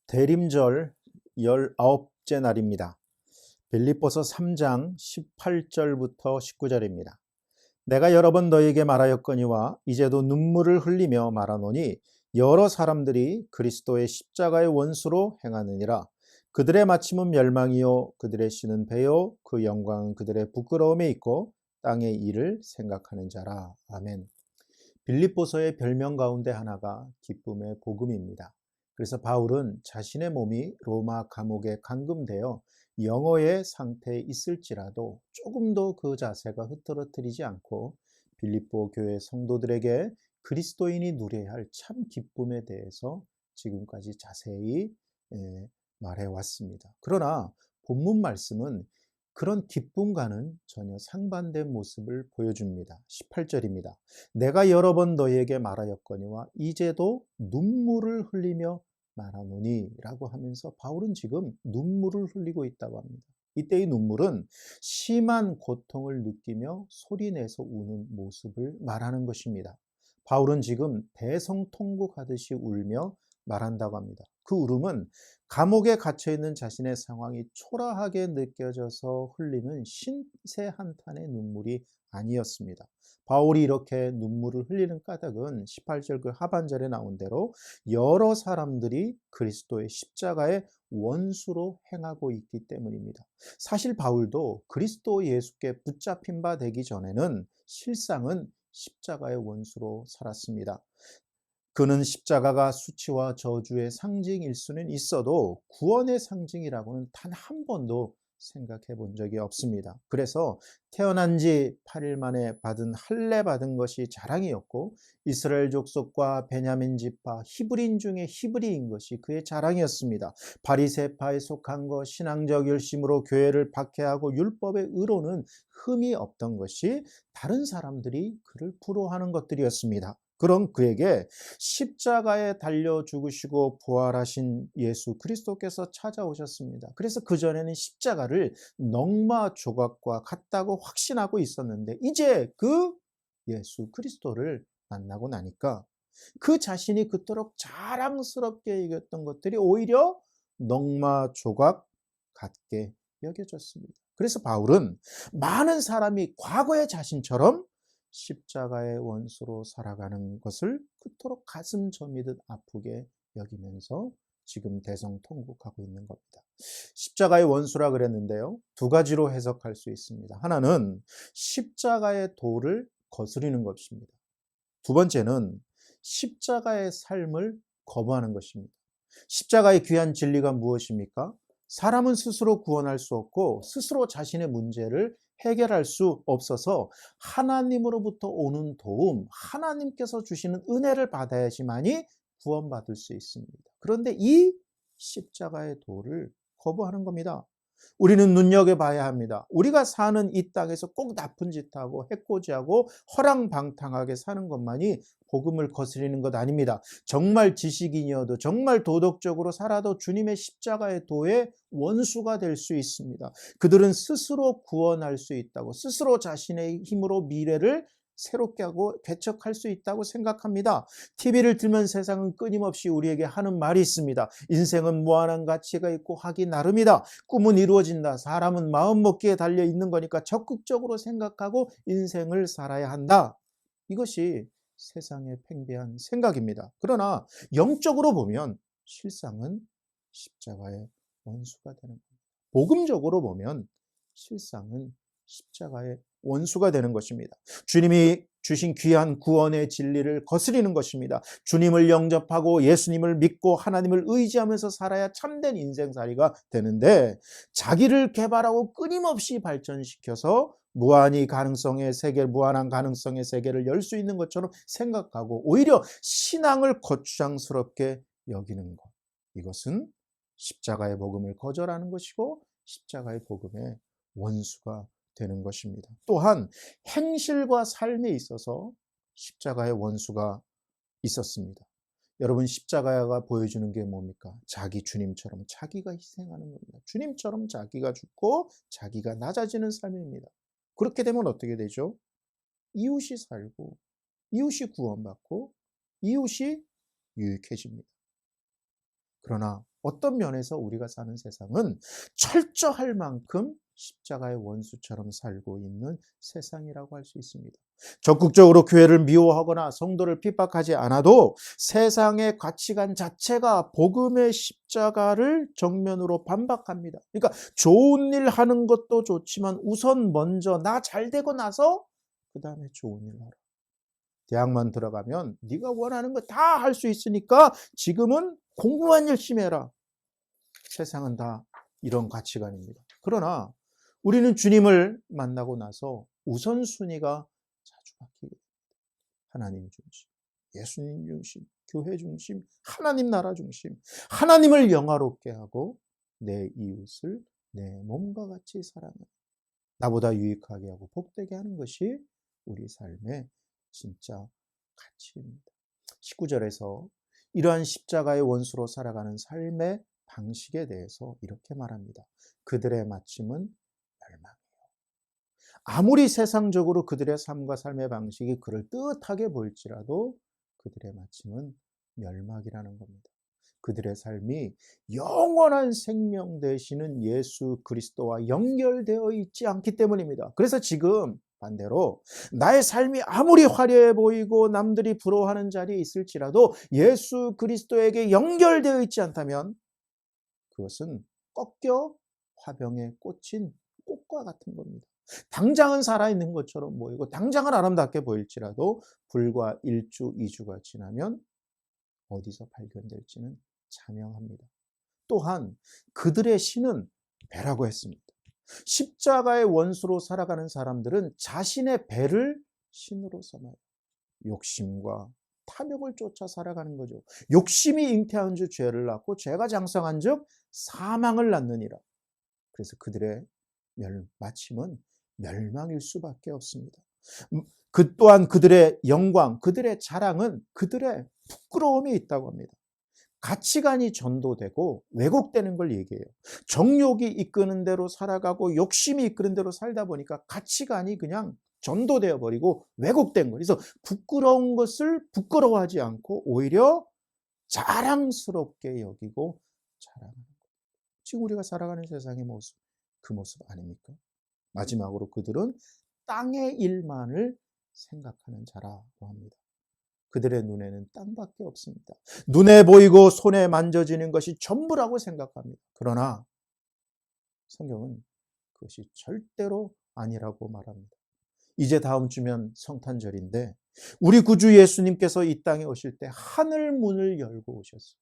대림절 19째 날입니다. 빌립보서 3장 18절부터 19절입니다. 내가 여러 번 너희에게 말하였거니와 이제도 눈물을 흘리며 말하노니 여러 사람들이 그리스도의 십자가의 원수로 행하느니라. 그들의 마침은 멸망이요 그들의 씨는 배요 그 영광은 그들의 부끄러움에 있고 땅의 일을 생각하는 자라. 아멘. 빌립보서의 별명 가운데 하나가 기쁨의 복음입니다. 그래서 바울은 자신의 몸이 로마 감옥에 감금되어 영어의 상태에 있을지라도 조금도 그 자세가 흐트러뜨리지 않고 빌립보 교회 성도들에게 그리스도인이 누려야 할 참 기쁨에 대해서 지금까지 자세히 말해왔습니다. 그러나 본문 말씀은 그런 기쁨과는 전혀 상반된 모습을 보여줍니다. 18절입니다. 내가 여러 번 너희에게 말하였거니와 이제도 눈물을 흘리며 말하노니 라고 하면서 바울은 지금 눈물을 흘리고 있다고 합니다. 이때의 눈물은 심한 고통을 느끼며 소리내서 우는 모습을 말하는 것입니다. 바울은 지금 대성통곡하듯이 울며 말한다고 합니다. 그 울음은 감옥에 갇혀있는 자신의 상황이 초라하게 느껴져서 흘리는 신세 한탄의 눈물이 아니었습니다. 바울이 이렇게 눈물을 흘리는 까닭은 18절 그 하반절에 나온 대로 여러 사람들이 그리스도의 십자가의 원수로 행하고 있기 때문입니다. 사실 바울도 그리스도 예수께 붙잡힌 바 되기 전에는 실상은 십자가의 원수로 살았습니다. 그는 십자가가 수치와 저주의 상징일 수는 있어도 구원의 상징이라고는 단 한 번도 생각해 본 적이 없습니다. 그래서 태어난 지 8일 만에 할례 받은 것이 자랑이었고 이스라엘 족속과 베냐민 지파 히브리인 중에 히브리인 것이 그의 자랑이었습니다. 바리새파에 속한 것, 신앙적 열심으로 교회를 박해하고 율법의 의로는 흠이 없던 것이 다른 사람들이 그를 부러워하는 것들이었습니다. 그럼 그에게 십자가에 달려 죽으시고 부활하신 예수 그리스도께서 찾아오셨습니다. 그래서 그전에는 십자가를 넉마 조각과 같다고 확신하고 있었는데 이제 그 예수 그리스도를 만나고 나니까 그 자신이 그토록 자랑스럽게 여겼던 것들이 오히려 넉마 조각 같게 여겨졌습니다. 그래서 바울은 많은 사람이 과거의 자신처럼 십자가의 원수로 살아가는 것을 그토록 가슴 저미듯 아프게 여기면서 지금 대성통곡하고 있는 겁니다. 십자가의 원수라 그랬는데요. 두 가지로 해석할 수 있습니다. 하나는 십자가의 도를 거스리는 것입니다. 두 번째는 십자가의 삶을 거부하는 것입니다. 십자가의 귀한 진리가 무엇입니까? 사람은 스스로 구원할 수 없고 스스로 자신의 문제를 해결할 수 없어서 하나님으로부터 오는 도움, 하나님께서 주시는 은혜를 받아야지만이 구원받을 수 있습니다. 그런데 이 십자가의 도를 거부하는 겁니다. 우리는 눈여겨봐야 합니다. 우리가 사는 이 땅에서 꼭 나쁜 짓하고 해코지하고 허랑방탕하게 사는 것만이 복음을 거스리는 것 아닙니다. 정말 지식인이어도 정말 도덕적으로 살아도 주님의 십자가의 도의 원수가 될 수 있습니다. 그들은 스스로 구원할 수 있다고 스스로 자신의 힘으로 미래를 새롭게 하고 개척할 수 있다고 생각합니다. TV를 틀면 세상은 끊임없이 우리에게 하는 말이 있습니다. 인생은 무한한 가치가 있고 하기 나름이다. 꿈은 이루어진다. 사람은 마음먹기에 달려 있는 거니까 적극적으로 생각하고 인생을 살아야 한다. 이것이 세상의 팽배한 생각입니다. 그러나 영적으로 보면 실상은 십자가의 원수가 되는 겁니다. 복음적으로 보면 실상은 십자가의 원수가 되는 것입니다. 주님이 주신 귀한 구원의 진리를 거스리는 것입니다. 주님을 영접하고 예수님을 믿고 하나님을 의지하면서 살아야 참된 인생살이가 되는데 자기를 개발하고 끊임없이 발전시켜서 무한한 가능성의 세계를 열 수 있는 것처럼 생각하고 오히려 신앙을 거추장스럽게 여기는 것. 이것은 십자가의 복음을 거절하는 것이고 십자가의 복음의 원수가 되는 것입니다. 또한 행실과 삶에 있어서 십자가의 원수가 있었습니다. 여러분 십자가가 보여주는 게 뭡니까? 자기 주님처럼 자기가 희생하는 겁니다. 주님처럼 자기가 죽고 자기가 낮아지는 삶입니다. 그렇게 되면 어떻게 되죠? 이웃이 살고 이웃이 구원받고 이웃이 유익해집니다. 그러나 어떤 면에서 우리가 사는 세상은 철저할 만큼 십자가의 원수처럼 살고 있는 세상이라고 할 수 있습니다. 적극적으로 교회를 미워하거나 성도를 핍박하지 않아도 세상의 가치관 자체가 복음의 십자가를 정면으로 반박합니다. 그러니까 좋은 일 하는 것도 좋지만 우선 먼저 나 잘 되고 나서 그 다음에 좋은 일 하라. 대학만 들어가면 네가 원하는 거 다 할 수 있으니까 지금은 공부만 열심히 해라. 세상은 다 이런 가치관입니다. 그러나 우리는 주님을 만나고 나서 우선순위가 자주 바뀌게 됩니다. 하나님 중심, 예수님 중심, 교회 중심, 하나님 나라 중심, 하나님을 영화롭게 하고 내 이웃을 내 몸과 같이 사랑하는, 나보다 유익하게 하고 복되게 하는 것이 우리 삶의 진짜 가치입니다. 19절에서 이러한 십자가의 원수로 살아가는 삶의 방식에 대해서 이렇게 말합니다. 그들의 마침은 멸망이에요. 아무리 세상적으로 그들의 삶과 삶의 방식이 그럴듯하게 보일지라도 그들의 마침은 멸망이라는 겁니다. 그들의 삶이 영원한 생명 되시는 예수 그리스도와 연결되어 있지 않기 때문입니다. 그래서 지금 반대로 나의 삶이 아무리 화려해 보이고 남들이 부러워하는 자리에 있을지라도 예수 그리스도에게 연결되어 있지 않다면 그것은 꺾여 화병에 꽂힌 꽃과 같은 겁니다. 당장은 살아있는 것처럼 보이고 당장은 아름답게 보일지라도 불과 1주, 2주가 지나면 어디서 발견될지는 자명합니다. 또한 그들의 신은 배라고 했습니다. 십자가의 원수로 살아가는 사람들은 자신의 배를 신으로 삼아요. 욕심과 탐욕을 쫓아 살아가는 거죠. 욕심이 잉태한 주 죄를 낳고 죄가 장성한 즉 사망을 낳느니라. 그래서 그들의 마침은 멸망일 수밖에 없습니다. 그 또한 그들의 영광, 그들의 자랑은 그들의 부끄러움에 있다고 합니다. 가치관이 전도되고 왜곡되는 걸 얘기해요. 정욕이 이끄는 대로 살아가고 욕심이 이끄는 대로 살다 보니까 가치관이 그냥 전도되어 버리고 왜곡된 거예요. 그래서 부끄러운 것을 부끄러워하지 않고 오히려 자랑스럽게 여기고 자랑하는 거예요. 지금 우리가 살아가는 세상의 모습, 그 모습 아닙니까? 마지막으로 그들은 땅의 일만을 생각하는 자라고 합니다. 그들의 눈에는 땅밖에 없습니다. 눈에 보이고 손에 만져지는 것이 전부라고 생각합니다. 그러나 성경은 그것이 절대로 아니라고 말합니다. 이제 다음 주면 성탄절인데 우리 구주 예수님께서 이 땅에 오실 때 하늘 문을 열고 오셨어요.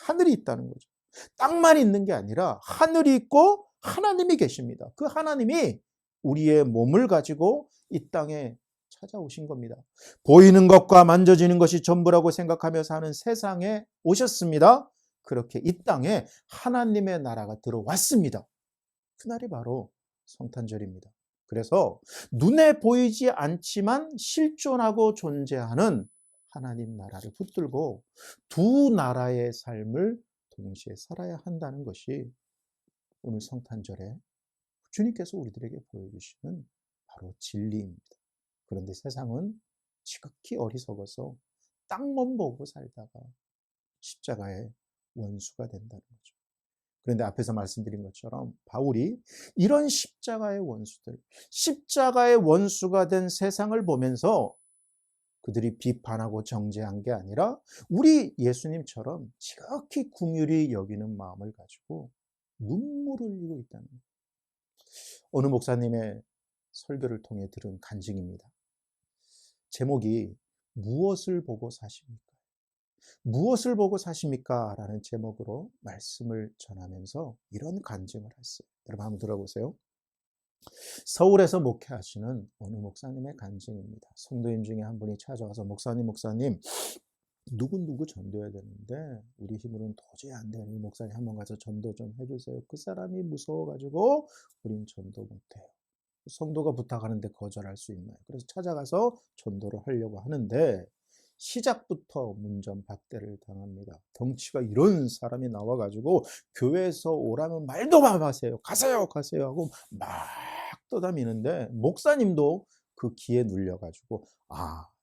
하늘이 있다는 거죠. 땅만 있는 게 아니라 하늘이 있고 하나님이 계십니다. 그 하나님이 우리의 몸을 가지고 이 땅에 찾아오신 겁니다. 보이는 것과 만져지는 것이 전부라고 생각하며 사는 세상에 오셨습니다. 그렇게 이 땅에 하나님의 나라가 들어왔습니다. 그날이 바로 성탄절입니다. 그래서 눈에 보이지 않지만 실존하고 존재하는 하나님 나라를 붙들고 두 나라의 삶을 동시에 살아야 한다는 것이 오늘 성탄절에 주님께서 우리들에게 보여주시는 바로 진리입니다. 그런데 세상은 지극히 어리석어서 땅만 보고 살다가 십자가의 원수가 된다는 거죠. 그런데 앞에서 말씀드린 것처럼 바울이 이런 십자가의 원수들, 십자가의 원수가 된 세상을 보면서 그들이 비판하고 정죄한 게 아니라 우리 예수님처럼 지극히 긍휼히 여기는 마음을 가지고 눈물을 흘리고 있다는 거예요. 어느 목사님의 설교를 통해 들은 간증입니다. 제목이 무엇을 보고 사십니까? 무엇을 보고 사십니까? 라는 제목으로 말씀을 전하면서 이런 간증을 했어요. 여러분 한번 들어보세요. 서울에서 목회하시는 어느 목사님의 간증입니다. 성도님 중에 한 분이 찾아와서 목사님 누구 전도해야 되는데 우리 힘으로는 도저히 안 돼요. 목사님 한번 가서 전도 좀 해주세요. 그 사람이 무서워가지고 우린 전도 못해요. 성도가 부탁하는데 거절할 수 있나요? 그래서 찾아가서 전도를 하려고 하는데 시작부터 문전박대를 당합니다. 덩치가 이런 사람이 나와가지고 교회에서 오라면 말도 마세요. 가세요 하고 막 떠다니는데 목사님도 그 기에 눌려가지고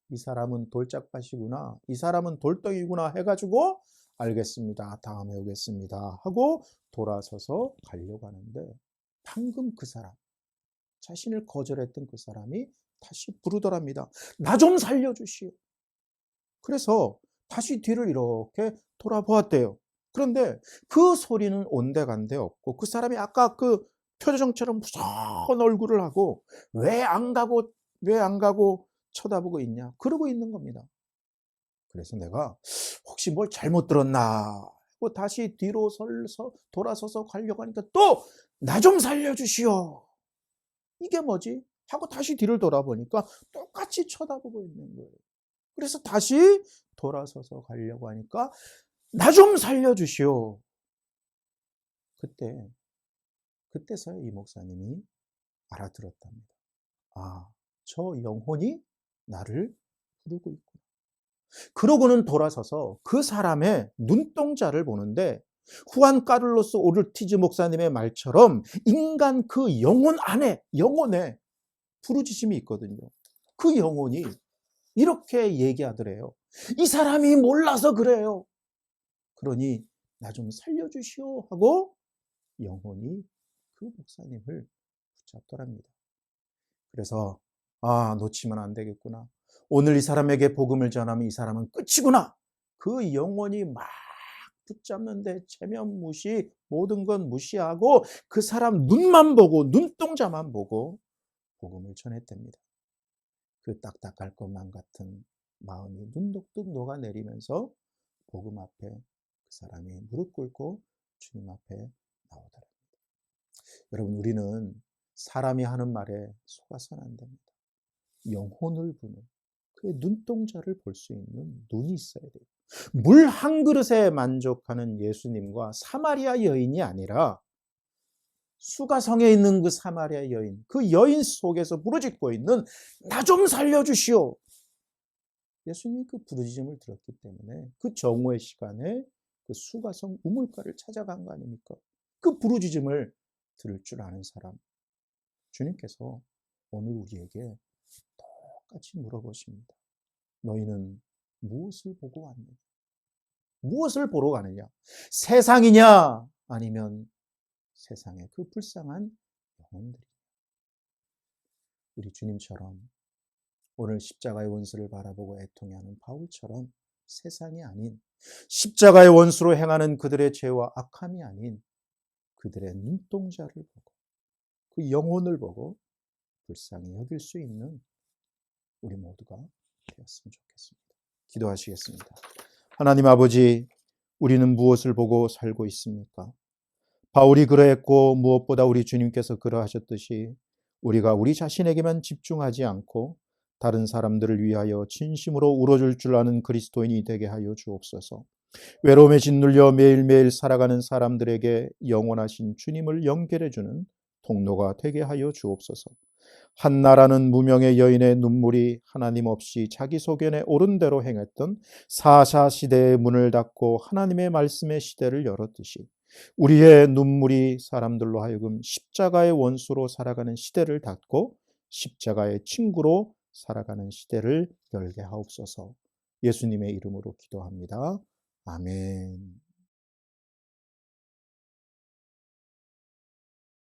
이 사람은 돌짝밭이구나, 이 사람은 돌덩이구나 해가지고 알겠습니다. 다음에 오겠습니다. 하고 돌아서서 가려고 하는데 방금 그 사람, 자신을 거절했던 그 사람이 다시 부르더랍니다. 나 좀 살려주시오. 그래서 다시 뒤를 이렇게 돌아보았대요. 그런데 그 소리는 온데간데 없고 그 사람이 아까 그 표정처럼 무서운 얼굴을 하고 왜 안 가고 쳐다보고 있냐 그러고 있는 겁니다. 그래서 내가 혹시 뭘 잘못 들었나 하고 다시 뒤로 돌아서서 가려고 하니까 또 나 좀 살려주시오. 이게 뭐지? 하고 다시 뒤를 돌아보니까 똑같이 쳐다보고 있는 거예요. 그래서 다시 돌아서서 가려고 하니까 나 좀 살려주시오. 그때서야 이 목사님이 알아들었답니다. 아, 저 영혼이 나를 부르고 있구나. 그러고는 돌아서서 그 사람의 눈동자를 보는데 후안 카를로스 오르티즈 목사님의 말처럼 인간 그 영혼에 부르짖음이 있거든요. 그 영혼이 이렇게 얘기하더래요. 이 사람이 몰라서 그래요. 그러니 나 좀 살려주시오 하고 영혼이 그 목사님을 붙잡더랍니다. 그래서 놓치면 안 되겠구나. 오늘 이 사람에게 복음을 전하면 이 사람은 끝이구나. 그 영혼이 막 붙잡는데 체면 무시, 모든 건 무시하고 그 사람 눈만 보고 눈동자만 보고 복음을 전했답니다. 그 딱딱할 것만 같은 마음이 눈독독 녹아내리면서 복음 앞에 그 사람이 무릎 꿇고 주님 앞에 나오더랍니다. 여러분, 우리는 사람이 하는 말에 속아서는 안 됩니다. 영혼을 보는 그의 눈동자를 볼 수 있는 눈이 있어야 돼요. 물 한 그릇에 만족하는 예수님과 사마리아 여인이 아니라 수가성에 있는 그 사마리아 여인, 그 여인 속에서 부르짖고 있는 나 좀 살려주시오. 예수님이 그 부르짖음을 들었기 때문에 그 정오의 시간에 그 수가성 우물가를 찾아간 거 아닙니까? 그 부르짖음을 들을 줄 아는 사람, 주님께서 오늘 우리에게 똑같이 물어보십니다. 너희는 무엇을 보고 왔느냐? 무엇을 보러 가느냐? 세상이냐? 아니면 세상의 그 불쌍한 영혼들이냐? 우리 주님처럼 오늘 십자가의 원수를 바라보고 애통해하는 바울처럼 세상이 아닌 십자가의 원수로 행하는 그들의 죄와 악함이 아닌 그들의 눈동자를 보고 그 영혼을 보고 불쌍히 여길 수 있는 우리 모두가 되었으면 좋겠습니다. 기도하시겠습니다. 하나님 아버지, 우리는 무엇을 보고 살고 있습니까? 바울이 그러했고 무엇보다 우리 주님께서 그러하셨듯이 우리가 우리 자신에게만 집중하지 않고 다른 사람들을 위하여 진심으로 울어줄 줄 아는 그리스도인이 되게 하여 주옵소서. 외로움에 짓눌려 매일매일 살아가는 사람들에게 영원하신 주님을 연결해주는 통로가 되게 하여 주옵소서. 한나라는 무명의 여인의 눈물이 하나님 없이 자기 소견에 옳은 대로 행했던 사사 시대의 문을 닫고 하나님의 말씀의 시대를 열었듯이 우리의 눈물이 사람들로 하여금 십자가의 원수로 살아가는 시대를 닫고 십자가의 친구로 살아가는 시대를 열게 하옵소서. 예수님의 이름으로 기도합니다. 아멘.